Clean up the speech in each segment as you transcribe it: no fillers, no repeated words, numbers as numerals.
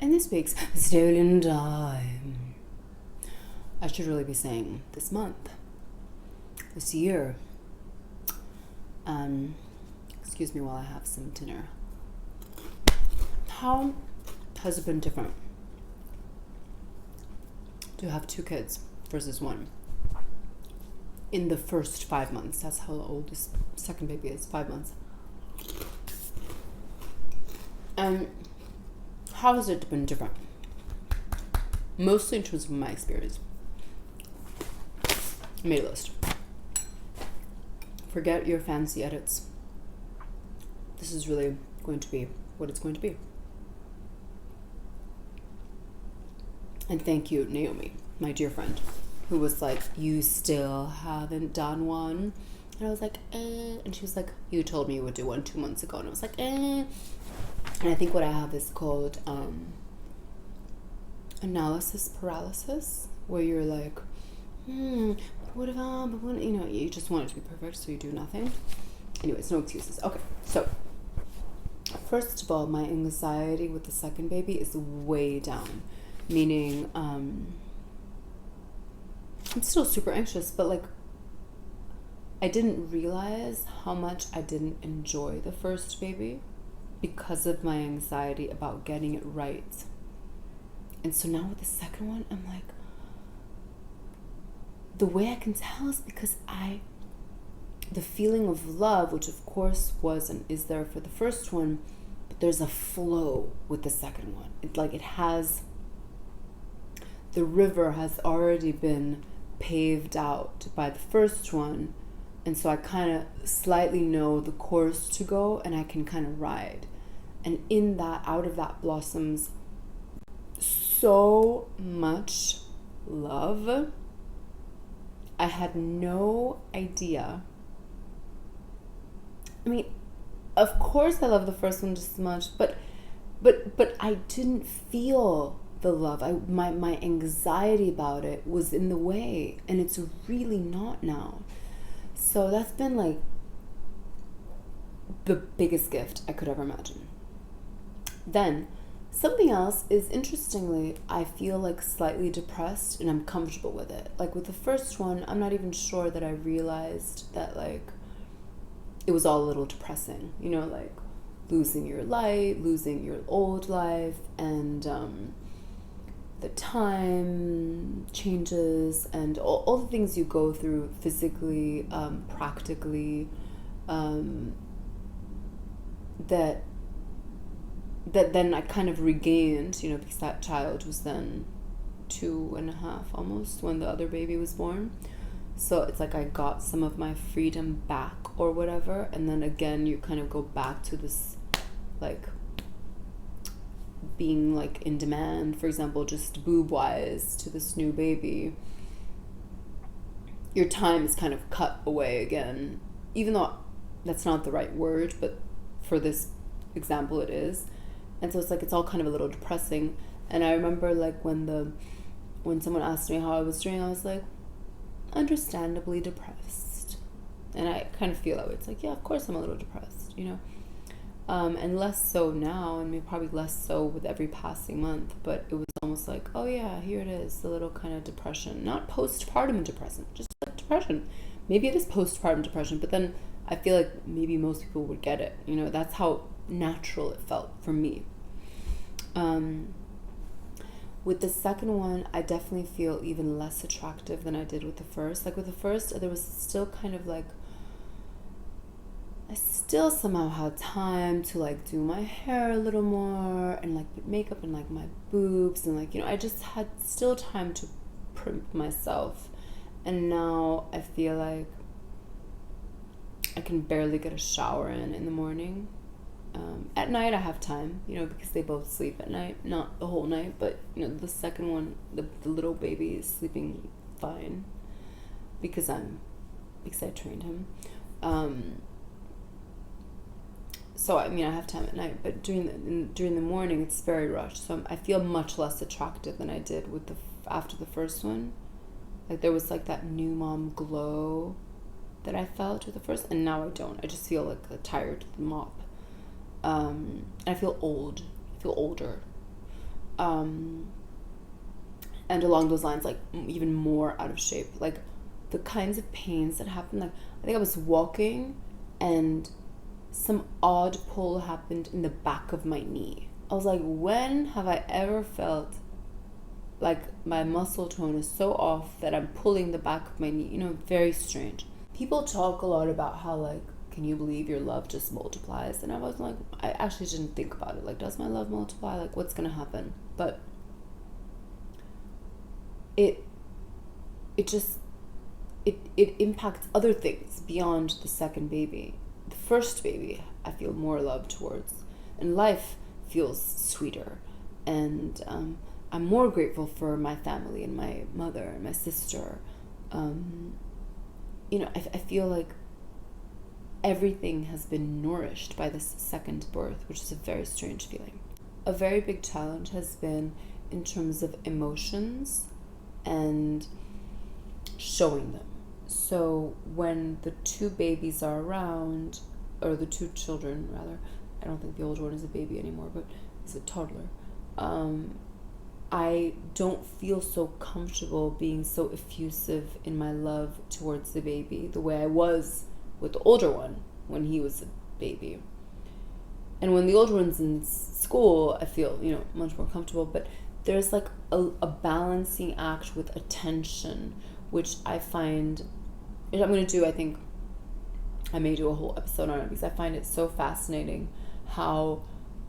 And this week's Stolen Time. I should really be saying this month, this year. Excuse me while I have some dinner. How has it been different to have 2 kids versus 1 in the first 5 months? That's how old this second baby is, 5 months. And how has it been different? Mostly in terms of my experience. I made a list. Forget your fancy edits. This is really going to be what it's going to be. And thank you, Naomi, my dear friend, who was like, you still haven't done one? And I was like, And she was like, you told me you would do one 2 months ago. And I was like, And I think what I have is called analysis paralysis, where you're like, what if I, but what, you just want it to be perfect, so you do nothing. Anyways, no excuses. Okay, so first of all, my anxiety with the second baby is way down, meaning I'm still super anxious, but like I didn't realize how much I didn't enjoy the first baby because of my anxiety about getting it right. And so now with the second one, I'm like, the way I can tell is because the feeling of love, which of course was and is there for the first one, but there's a flow with the second one. The river has already been paved out by the first one, and so I kind of slightly know the course to go, and I can kind of ride. And out of that blossoms so much love. I had no idea. I mean, of course I love the first one just as much, but I didn't feel the love. My anxiety about it was in the way, and it's really not now. So that's been like the biggest gift I could ever imagine. Then something else is, interestingly, I feel like slightly depressed, and I'm comfortable with it. Like with the first one, I'm not even sure that I realized that like it was all a little depressing, like losing your light, losing your old life, and the time changes, and all the things you go through physically, practically, that then I kind of regained, because that child was then 2.5 almost when the other baby was born. So it's like I got some of my freedom back or whatever, and then again you kind of go back to this like being like in demand, for example, just boob wise to this new baby. Your time is kind of cut away again, even though that's not the right word, but for this example it is. And so it's like it's all kind of a little depressing. And I remember like when someone asked me how I was doing, I was like, understandably depressed. And I kind of feel that way. It's like, yeah, of course I'm a little depressed, and less so now, and maybe probably less so with every passing month, but it was almost like, oh yeah, here it is, the little kind of depression. Not postpartum depression, just like depression. Maybe it is postpartum depression, but then I feel like maybe most people would get it. That's how natural it felt for me. With the second one, I definitely feel even less attractive than I did with the first. Like with the first, there was still kind of like, I still somehow had time to like do my hair a little more and like put makeup and like my boobs and like, I just had still time to primp myself. And now I feel like I can barely get a shower in the morning. At night I have time, because they both sleep at night, not the whole night, but the second one, the little baby is sleeping fine because I trained him. So I have time at night, but during the morning it's very rushed. So I feel much less attractive than I did with after the first one. Like there was like that new mom glow that I felt with the first, and now I don't. I just feel like a tired mop. I feel old. I feel older. And along those lines, like even more out of shape. Like the kinds of pains that happen, like I think I was walking and some odd pull happened in the back of my knee. I was like, when have I ever felt like my muscle tone is so off that I'm pulling the back of my knee? You know, very strange. People talk a lot about how, like, can you believe your love just multiplies? And I was like, I actually didn't think about it. Like, does my love multiply? Like, what's gonna happen? But it impacts other things beyond the second baby. The first baby I feel more love towards, and life feels sweeter, and I'm more grateful for my family and my mother and my sister. You know, I feel like everything has been nourished by this second birth, which is a very strange feeling. A very big challenge has been in terms of emotions and showing them. So when the two babies are around, or the two children rather, I don't think the older one is a baby anymore, but it's a toddler, I don't feel so comfortable being so effusive in my love towards the baby the way I was with the older one when he was a baby. And when the older one's in school, I feel, you know, much more comfortable, but there's like a balancing act with attention, which I find, I'm going to do, I think I may do a whole episode on it, because I find it so fascinating how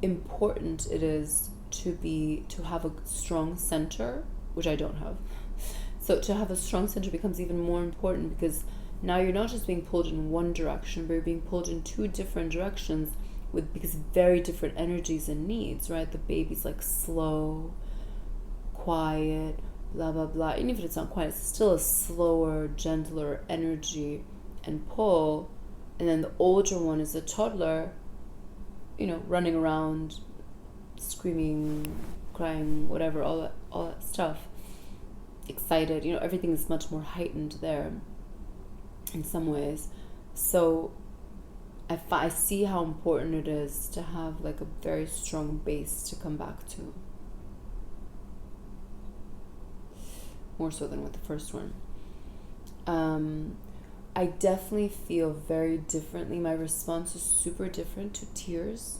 important it is to have a strong center, which I don't have. So to have a strong center becomes even more important, because now you're not just being pulled in one direction, but you're being pulled in two different directions because very different energies and needs, right? The baby's like slow, quiet, blah, blah, blah. And even if it's not quiet, it's still a slower, gentler energy and pull. And then the older one is a toddler, you know, running around, screaming, crying, whatever, all that stuff. Excited, you know, everything is much more heightened there in some ways. So I see how important it is to have like a very strong base to come back to. More so than with the first one. I definitely feel very differently. My response is super different to tears.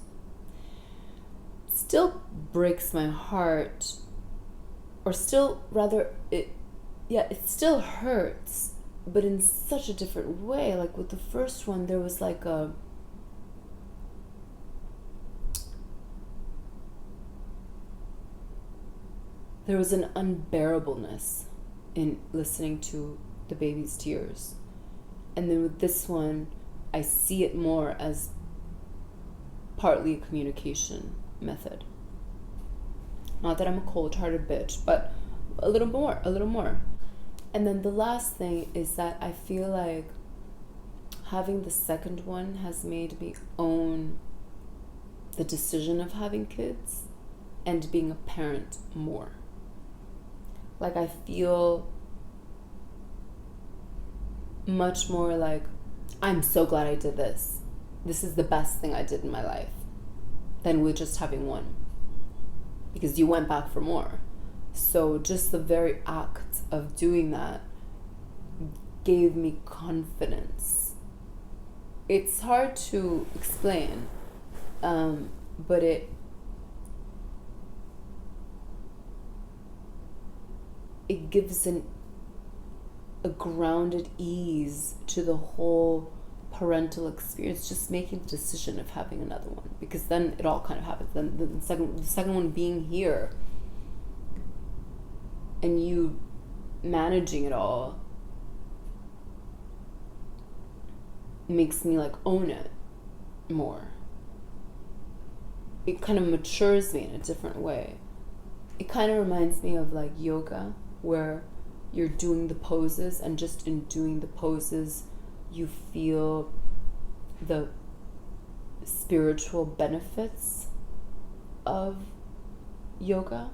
Still breaks my heart, or still rather it still hurts, but in such a different way. Like with the first one, there was like there was an unbearableness in listening to the baby's tears. And then with this one, I see it more as partly a communication method. Not that I'm a cold-hearted bitch, but a little more. And then the last thing is that I feel like having the second one has made me own the decision of having kids and being a parent more. Like I feel much more like, I'm so glad I did this. This is the best thing I did in my life, than with just having one. Because you went back for more. So just the very act of doing that gave me confidence. It's hard to explain, but it gives a grounded ease to the whole parental experience, just making the decision of having another one, because then it all kind of happens. Then the second one being here and you managing it all makes me like own it more. It kind of matures me in a different way. It kind of reminds me of like yoga, where you're doing the poses, and just in doing the poses you feel the spiritual benefits of yoga.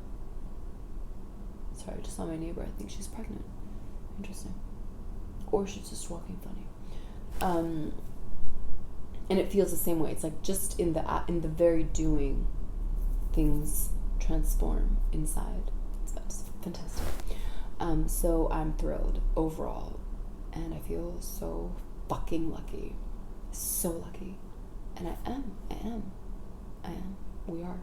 Sorry, I just saw my neighbor. I think she's pregnant. Interesting. Or she's just walking funny. And it feels the same way. It's like just in the very doing, things transform inside. It's fantastic. So I'm thrilled overall, and I feel so fucking lucky. So lucky. And I am. We are.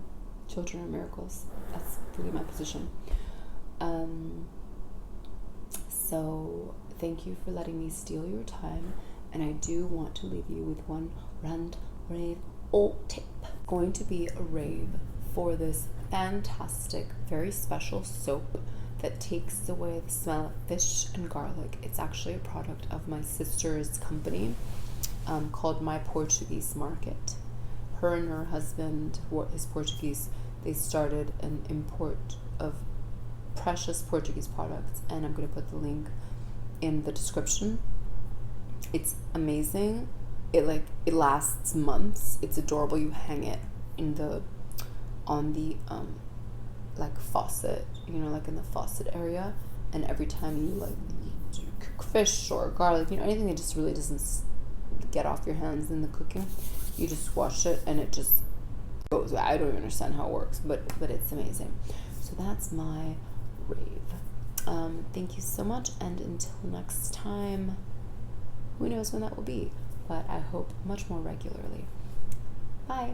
Children are miracles. That's really my position. So thank you for letting me steal your time, and I do want to leave you with one rave tip. Going to be a rave for this fantastic, very special soap that takes away the smell of fish and garlic. It's actually a product of my sister's company called My Portuguese Market. Her and her husband, who is Portuguese, they started an import of precious Portuguese products, and I'm going to put the link in the description. It's amazing. It lasts months. It's adorable. You hang it on the faucet, like in the faucet area, and every time you cook fish or garlic, anything that just really doesn't get off your hands in the cooking, you just wash it and it just goes away. I don't even understand how it works, but it's amazing. So that's my rave. Thank you so much, and until next time, who knows when that will be, but I hope much more regularly. Bye.